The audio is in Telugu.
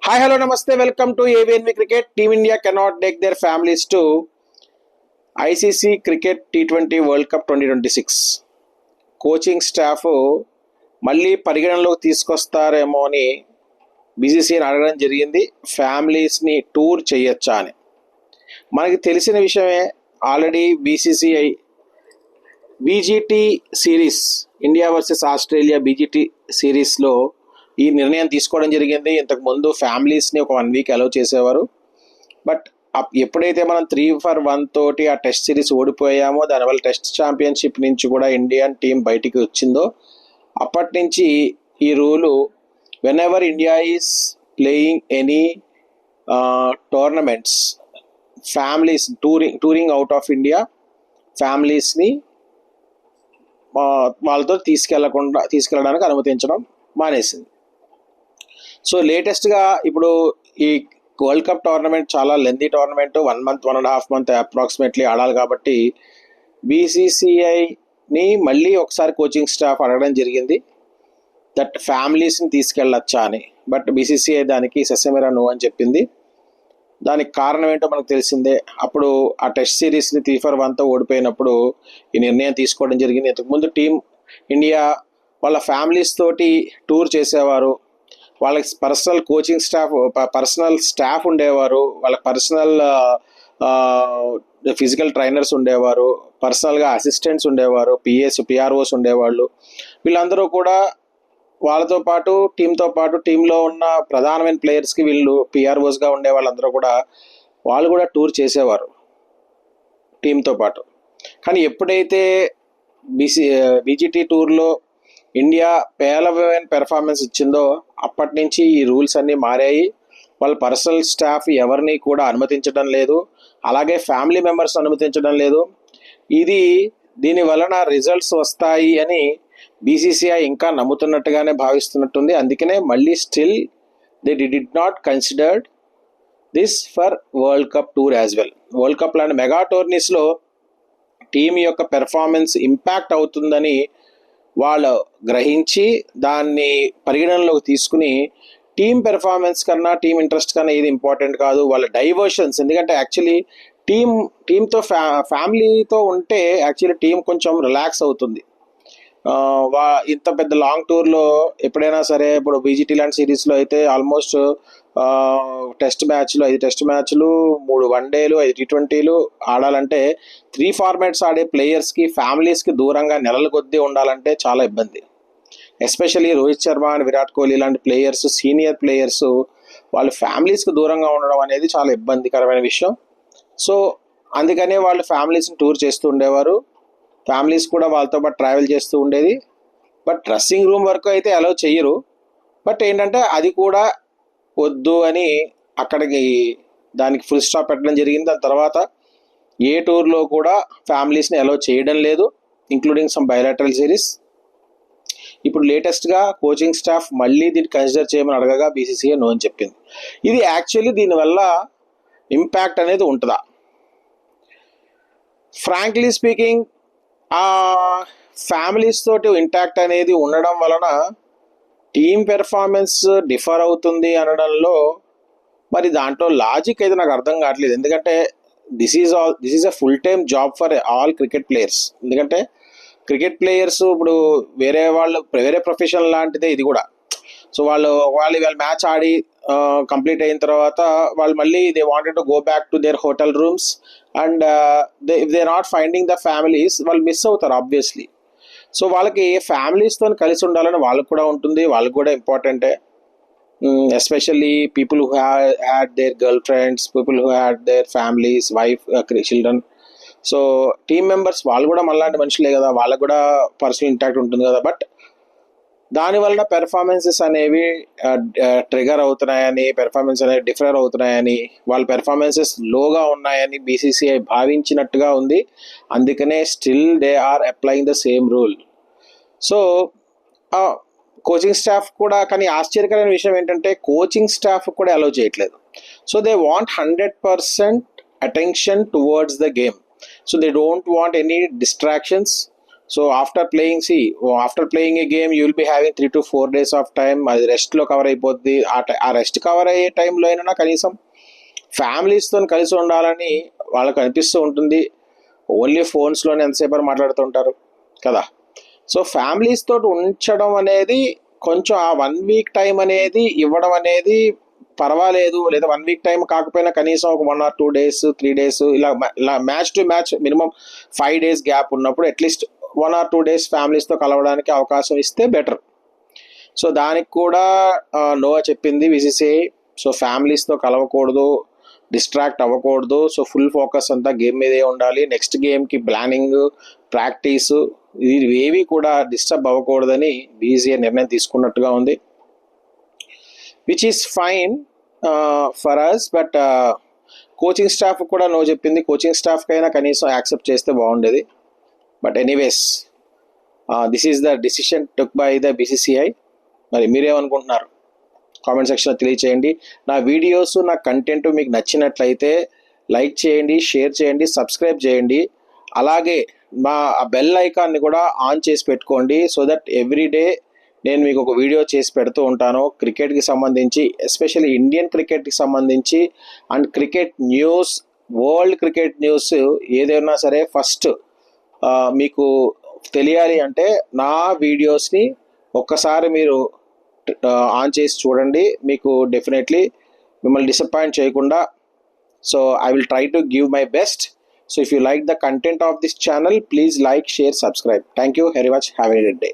Hi, hello, namaste. Welcome to AVNV Cricket. Team India cannot take their families to ICC Cricket T20 World Cup 2026. Coaching staff మళ్ళీ పరిగణనలోకి తీసుకొస్తారేమో అని బీసీసీని అడగడం జరిగింది. ఫ్యామిలీస్ని టూర్ చేయొచ్చా అని. మనకి తెలిసిన విషయమే, already BCCI BGT series, India versus Australia BGT సిరీస్లో ఈ నిర్ణయం తీసుకోవడం జరిగింది. ఇంతకుముందు ఫ్యామిలీస్ని ఒక 1 వీక్ అలౌ చేసేవారు. బట్ ఎప్పుడైతే మనం 3-1 తోటి ఆ టెస్ట్ సిరీస్ ఓడిపోయామో, దానివల్ల టెస్ట్ ఛాంపియన్షిప్ నుంచి కూడా ఇండియన్ టీం బయటికి వచ్చిందో, అప్పటి నుంచి ఈ rule whenever India is playing any tournaments, families touring out of India, ఫ్యామిలీస్ని వాళ్ళతో తీసుకెళ్ళడానికి అనుమతించడం మానేసింది. సో లేటెస్ట్గా ఇప్పుడు ఈ వరల్డ్ కప్ టోర్నమెంట్ చాలా lengthy tournament, 1 month 1.5 month approximately ఆడాలి. కాబట్టి బీసీసీఐని మళ్ళీ ఒకసారి కోచింగ్ స్టాఫ్ అడగడం జరిగింది దట్ ఫ్యామిలీస్ని తీసుకెళ్ళొచ్చా అని. బట్ బీసీసీఐ దానికి ససెమిరా నో అని చెప్పింది. దానికి కారణం ఏంటో మనకు తెలిసిందే. అప్పుడు ఆ టెస్ట్ సిరీస్ని 3-1తో ఓడిపోయినప్పుడు ఈ నిర్ణయం తీసుకోవడం జరిగింది. ఇంతకుముందు టీం ఇండియా వాళ్ళ ఫ్యామిలీస్ తోటి టూర్ చేసేవారు. వాళ్ళకి personal coaching staff, personal staff ఉండేవారు, వాళ్ళకి పర్సనల్ ఫిజికల్ ట్రైనర్స్ ఉండేవారు, పర్సనల్గా అసిస్టెంట్స్ ఉండేవారు, పిఆర్ఓస్ ఉండేవాళ్ళు. వీళ్ళందరూ కూడా వాళ్ళతో పాటు టీంలో ఉన్న ప్రధానమైన ప్లేయర్స్కి వీళ్ళు పిఆర్ఓస్గా ఉండే వాళ్ళందరూ కూడా వాళ్ళు కూడా టూర్ చేసేవారు టీంతో పాటు. కానీ ఎప్పుడైతే బీజీటీ టూర్లో ఇండియా పేలవమైన పెర్ఫార్మెన్స్ ఇచ్చిందో అప్పటి నుంచి ఈ రూల్స్ అన్నీ మారాయి. వాళ్ళ పర్సనల్ స్టాఫ్ ఎవరిని కూడా అనుమతించడం లేదు, అలాగే ఫ్యామిలీ మెంబర్స్ అనుమతించడం లేదు. దీని వలన రిజల్ట్స్ వస్తాయి అని బీసీసీఐ ఇంకా నమ్ముతున్నట్టుగానే భావిస్తున్నట్టుంది. అందుకనే మళ్ళీ still they did not considered this for world cup tour as well. World cup లాంటి మెగా టోర్నీస్లో టీం యొక్క పెర్ఫార్మెన్స్ ఇంపాక్ట్ అవుతుందని వాళ్ళు గ్రహించి దాన్ని పరిగణనలోకి తీసుకుని టీం పెర్ఫార్మెన్స్ కన్నా, టీం ఇంట్రెస్ట్ కన్నా ఇది ఇంపార్టెంట్ కాదు, వాళ్ళ డైవర్షన్స్. ఎందుకంటే యాక్చువల్లీ టీంతో ఫ్యామిలీతో ఉంటే యాక్చువల్లీ టీం కొంచెం రిలాక్స్ అవుతుంది. ఇంత పెద్ద లాంగ్ టూర్లో ఎప్పుడైనా సరే, ఇప్పుడు బీజీటీ లాంటి సిరీస్లో అయితే ఆల్మోస్ట్ 5 టెస్ట్ మ్యాచ్లు, 3 వన్డేలు, 5 T20లు ఆడాలంటే 3 ఫార్మాట్స్ ఆడే ప్లేయర్స్కి ఫ్యామిలీస్కి దూరంగా నెలల కొద్దీ ఉండాలంటే చాలా ఇబ్బంది. ఎస్పెషల్లీ రోహిత్ శర్మ అండ్ విరాట్ కోహ్లీ లాంటి ప్లేయర్స్, సీనియర్ ప్లేయర్స్, వాళ్ళు ఫ్యామిలీస్కి దూరంగా ఉండడం అనేది చాలా ఇబ్బందికరమైన విషయం. సో అందుకనే వాళ్ళు ఫ్యామిలీస్ని టూర్ చేస్తూ ఉండేవారు. ఫ్యామిలీస్ కూడా వాళ్ళతో పాటు ట్రావెల్ చేస్తూ ఉండేది. బట్ డ్రెస్సింగ్ రూమ్ వరకు అయితే అలౌ చెయ్యరు. బట్ ఏంటంటే అది కూడా వద్దు అని దానికి ఫుల్ స్టాప్ పెట్టడం జరిగింది. దాని తర్వాత ఏ టూర్లో కూడా ఫ్యామిలీస్ని అలౌ చేయడం లేదు, ఇంక్లూడింగ్ సమ్ బైలాటరల్ సిరీస్. ఇప్పుడు లేటెస్ట్గా కోచింగ్ స్టాఫ్ మళ్ళీ దీన్ని కన్సిడర్ చేయమని అడగగా బీసీసీఐ నో అని చెప్పింది. ఇది యాక్చువల్లీ దీనివల్ల ఇంపాక్ట్ అనేది ఉంటుందా? ఫ్రాంక్లీ స్పీకింగ్, ఆ ఫ్యామిలీస్ తోటి ఇంటాక్ట్ అనేది ఉండడం వలన టీం పెర్ఫార్మెన్స్ డిఫర్ అవుతుంది అనడంలో మరి దాంట్లో లాజిక్ అయితే నాకు అర్థం కావట్లేదు. ఎందుకంటే this is a full time job for all cricket players. ఎందుకంటే క్రికెట్ ప్లేయర్స్ ఇప్పుడు వేరే ప్రొఫెషన్ లాంటిదే ఇది కూడా. సో వాళ్ళు మ్యాచ్ ఆడి కంప్లీట్ అయిన తర్వాత వాళ్ళు మళ్ళీ they wanted to go back to their hotel rooms and if they not finding the families, వాళ్ళు మిస్ అవుతారు ఆబ్వియస్లీ. సో వాళ్ళకి ఫ్యామిలీస్తో కలిసి ఉండాలని వాళ్ళకు కూడా ఉంటుంది, వాళ్ళకు కూడా ఇంపార్టెంటే. Especially people who had their girlfriends, people who had their families, wife, children. So team members వాళ్ళు కూడా మనలాంటి మనుషులే కదా, వాళ్ళకు కూడా పర్సనల్ ఇంటాక్ట్ ఉంటుంది కదా. బట్ దానివల్ల పెర్ఫార్మెన్సెస్ అనేవి ట్రిగర్ అవుతున్నాయని, పెర్ఫార్మెన్స్ అనేవి డిఫర్ అవుతున్నాయని, వాళ్ళ పెర్ఫార్మెన్సెస్ లోగా ఉన్నాయని బీసీసీఐ భావించినట్టుగా ఉంది. అందుకనే still they are applying the same rule. So coaching staff కూడా, కానీ ఆశ్చర్యకరమైన విషయం ఏంటంటే కోచింగ్ స్టాఫ్ కూడా అలౌ చేయట్లేదు. So they want 100% attention towards the game. So they don't want any distractions. So after playing a game you will be having 3 to 4 days off time. అది రెస్ట్లో కవర్ అయిపోద్ది. ఆ రెస్ట్ కవర్ అయ్యే టైంలో అయినా కనీసం ఫ్యామిలీస్తో కలిసి ఉండాలని వాళ్ళకు అనిపిస్తూ ఉంటుంది. ఓన్లీ ఫోన్స్లోనే ఎంతసేపు మాట్లాడుతుంటారు కదా. సో ఫ్యామిలీస్ తోటి ఉంచడం అనేది కొంచెం ఆ 1 week టైం అనేది ఇవ్వడం అనేది పర్వాలేదు. లేదా 1 week టైం కాకపోయినా కనీసం ఒక 1 or 2 days 3 days ఇలా match to match minimum 5 days gap ఉన్నప్పుడు అట్లీస్ట్ 1 or 2 days ఫ్యామిలీస్తో కలవడానికి అవకాశం ఇస్తే బెటర్. సో దానికి కూడా నో చెప్పింది బీసీసీఐ. సో ఫ్యామిలీస్తో కలవకూడదు, డిస్ట్రాక్ట్ అవ్వకూడదు. సో ఫుల్ ఫోకస్ అంతా గేమ్ మీదే ఉండాలి. నెక్స్ట్ గేమ్కి ప్లానింగ్, ప్రాక్టీసు ఇవేవి కూడా డిస్టర్బ్ అవ్వకూడదని బీసీసీఐ నిర్ణయం తీసుకున్నట్టుగా ఉంది, which is fine for us. But coaching staff కూడా నో చెప్పింది. కోచింగ్ స్టాఫ్కైనా కనీసం యాక్సెప్ట్ చేస్తే బాగుండేది. But anyways this is the decision took by the BCCI. మరి మీరేమనుకుంటున్నారు కామెంట్ సెక్షన్లో తెలియచేయండి. నా వీడియోస్, నా కంటెంట్ మీకు నచ్చినట్లయితే లైక్ చేయండి, షేర్ చేయండి, సబ్స్క్రైబ్ చేయండి. అలాగే మా బెల్ ఐకాన్ని కూడా ఆన్ చేసి పెట్టుకోండి. సో దట్ ఎవ్రీ డే నేను మీకు ఒక వీడియో చేసి పెడుతూ ఉంటాను క్రికెట్కి సంబంధించి, ఎస్పెషల్లీ ఇండియన్ క్రికెట్కి సంబంధించి and cricket news, world cricket news ఏదైనా సరే ఫస్ట్ మీకు తెలియాలి అంటే నా వీడియోస్ని ఒక్కసారి మీరు ఆన్ చేసి చూడండి. మీకు డెఫినెట్లీ మిమ్మల్ని డిసప్పాయింట్ చేయకుండా, so I will try to give my best. So if you like the content of this channel, please like, share, subscribe. Thank you very much. Have a great day.